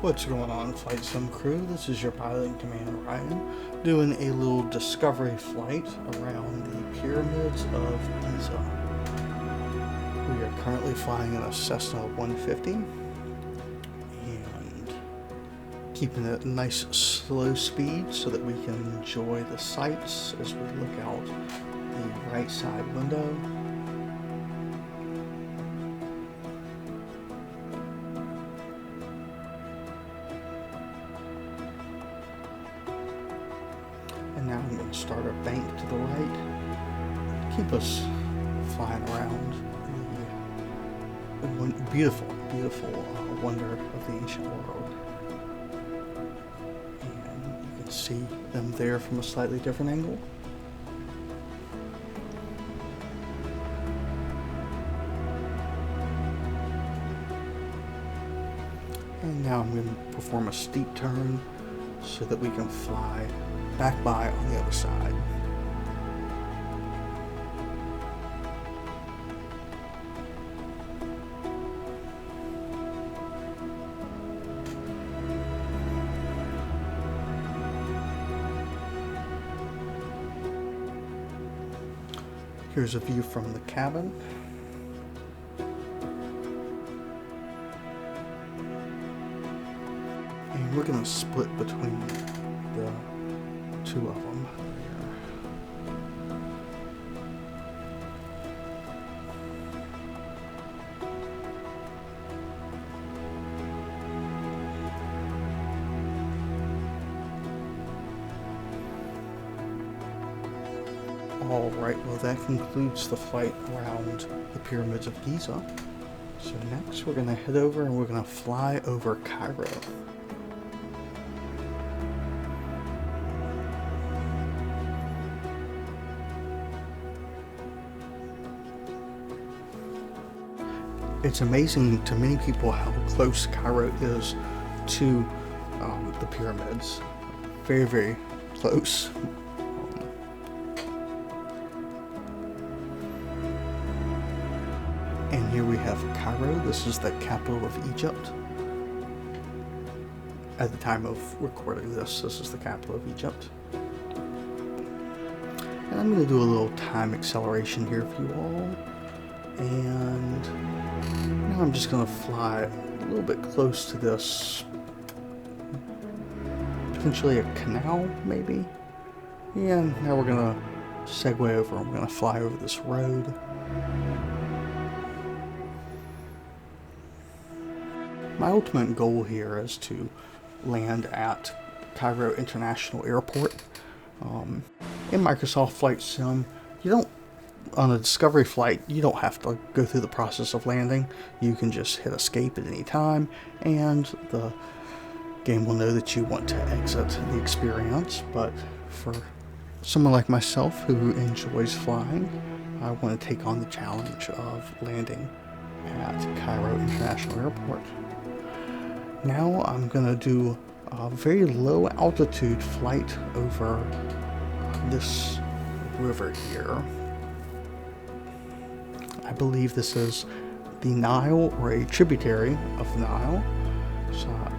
What's going on, Flight Sim crew? This is your pilot in command, Ryan, doing a little discovery flight around the pyramids of Giza. We are currently flying in a Cessna 150 and keeping it nice slow speed so that we can enjoy the sights as we look out the right side window. And now I'm going to start our bank to the right, keep us flying around the beautiful wonder of the ancient world. And you can see them there from a slightly different angle. And now I'm going to perform a steep turn so that we can fly back by on the other side. Here's a view from the cabin. And we're going to split between the two of them Alright, well that concludes the flight around the pyramids of Giza. So next we're going to head over and we're going to fly over Cairo. It's amazing to many people how close Cairo is to the pyramids. Very, very close. And here we have Cairo. This is the capital of Egypt. At the time of recording this is the capital of Egypt. And I'm going to do a little time acceleration here for you all. And now I'm just going to fly a little bit close to this, potentially a canal, maybe? Yeah, now we're going to segue over. I'm going to fly over this road. My ultimate goal here is to land at Cairo International Airport. In Microsoft Flight Sim, on a discovery flight, you don't have to go through the process of landing. You can just hit escape at any time, and the game will know that you want to exit the experience. But for someone like myself who enjoys flying, I want to take on the challenge of landing at Cairo International Airport. Now I'm going to do a very low altitude flight over this river here. I believe this is the Nile or a tributary of the Nile. So I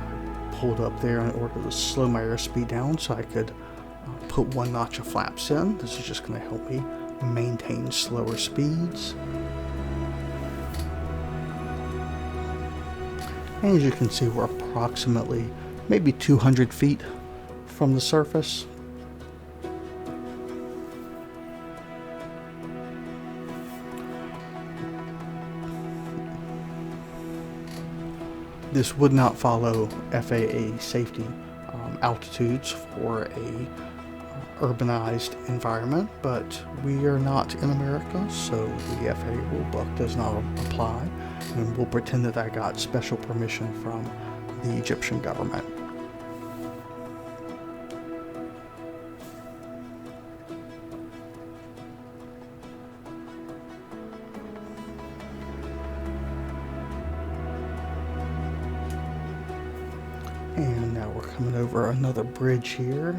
pulled up there in order to slow my airspeed down so I could put one notch of flaps in. This is just going to help me maintain slower speeds. And as you can see, we're approximately maybe 200 feet from the surface. This would not follow FAA safety altitudes for a urbanized environment, but we are not in America, so the FAA rulebook does not apply, and we'll pretend that I got special permission from the Egyptian government. And now we're coming over another bridge here.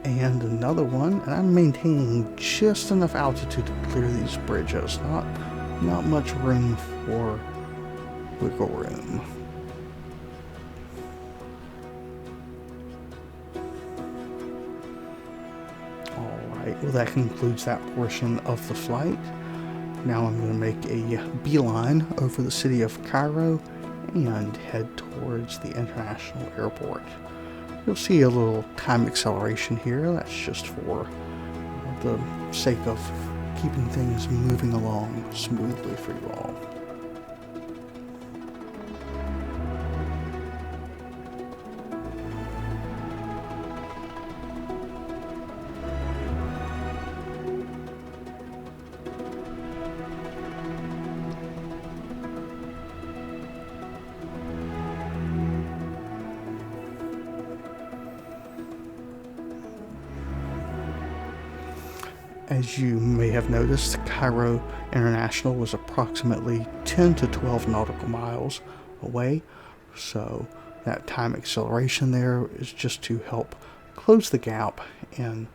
and another one, and I'm maintaining just enough altitude to clear these bridges. Not much room for wiggle room. Alright, well that concludes that portion of the flight. Now I'm going to make a beeline over the city of Cairo and head towards the international airport. You'll see a little time acceleration here. That's just for the sake of keeping things moving along smoothly for you all. As you may have noticed, Cairo International was approximately 10 to 12 nautical miles away, so that time acceleration there is just to help close the gap in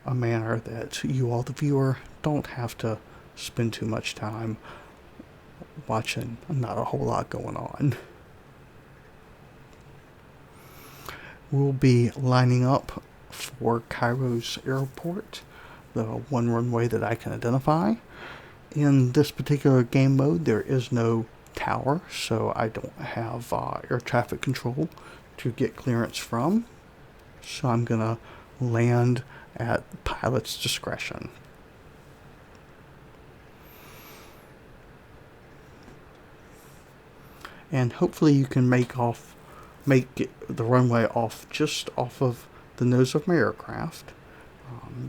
a manner that you all, the viewer, don't have to spend too much time watching not a whole lot going on. We'll be lining up for Cairo's airport, the one runway that I can identify. In this particular game mode, there is no tower, so I don't have air traffic control to get clearance from. So I'm gonna land at pilot's discretion. And hopefully you can make the runway just off of the nose of my aircraft.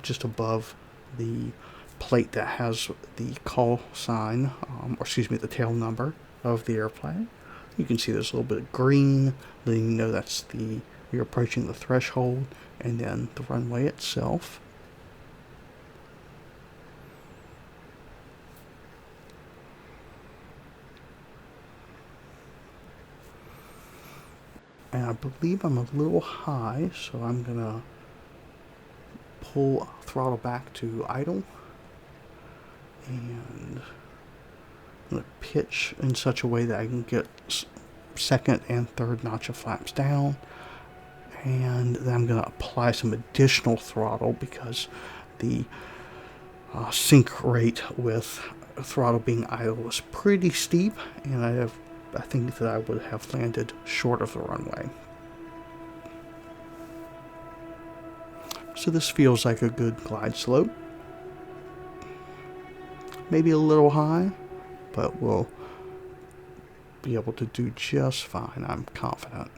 Just above the plate that has the call sign, the tail number of the airplane. You can see there's a little bit of green, letting you know you're approaching the threshold, and then the runway itself. And I believe I'm a little high, so I'm gonna pull throttle back to idle, and I'm going to pitch in such a way that I can get second and third notch of flaps down, and then I'm going to apply some additional throttle because the sink rate with throttle being idle was pretty steep, and I think that I would have landed short of the runway. So this feels like a good glide slope. Maybe a little high, but we'll be able to do just fine, I'm confident.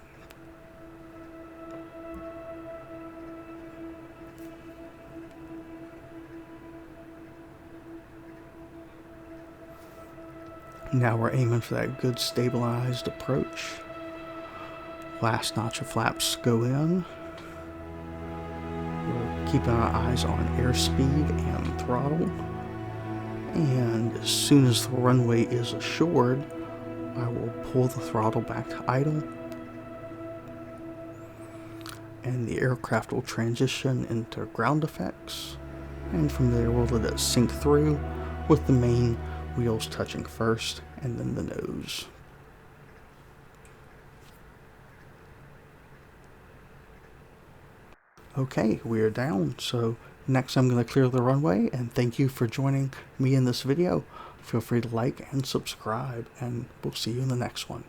Now we're aiming for that good stabilized approach. Last notch of flaps go in. Keeping our eyes on airspeed and throttle, and as soon as the runway is assured, I will pull the throttle back to idle, and the aircraft will transition into ground effects, and from there we'll let it sink through with the main wheels touching first and then the nose. Okay, we are down, so next I'm going to clear the runway, and thank you for joining me in this video. Feel free to like and subscribe, and we'll see you in the next one.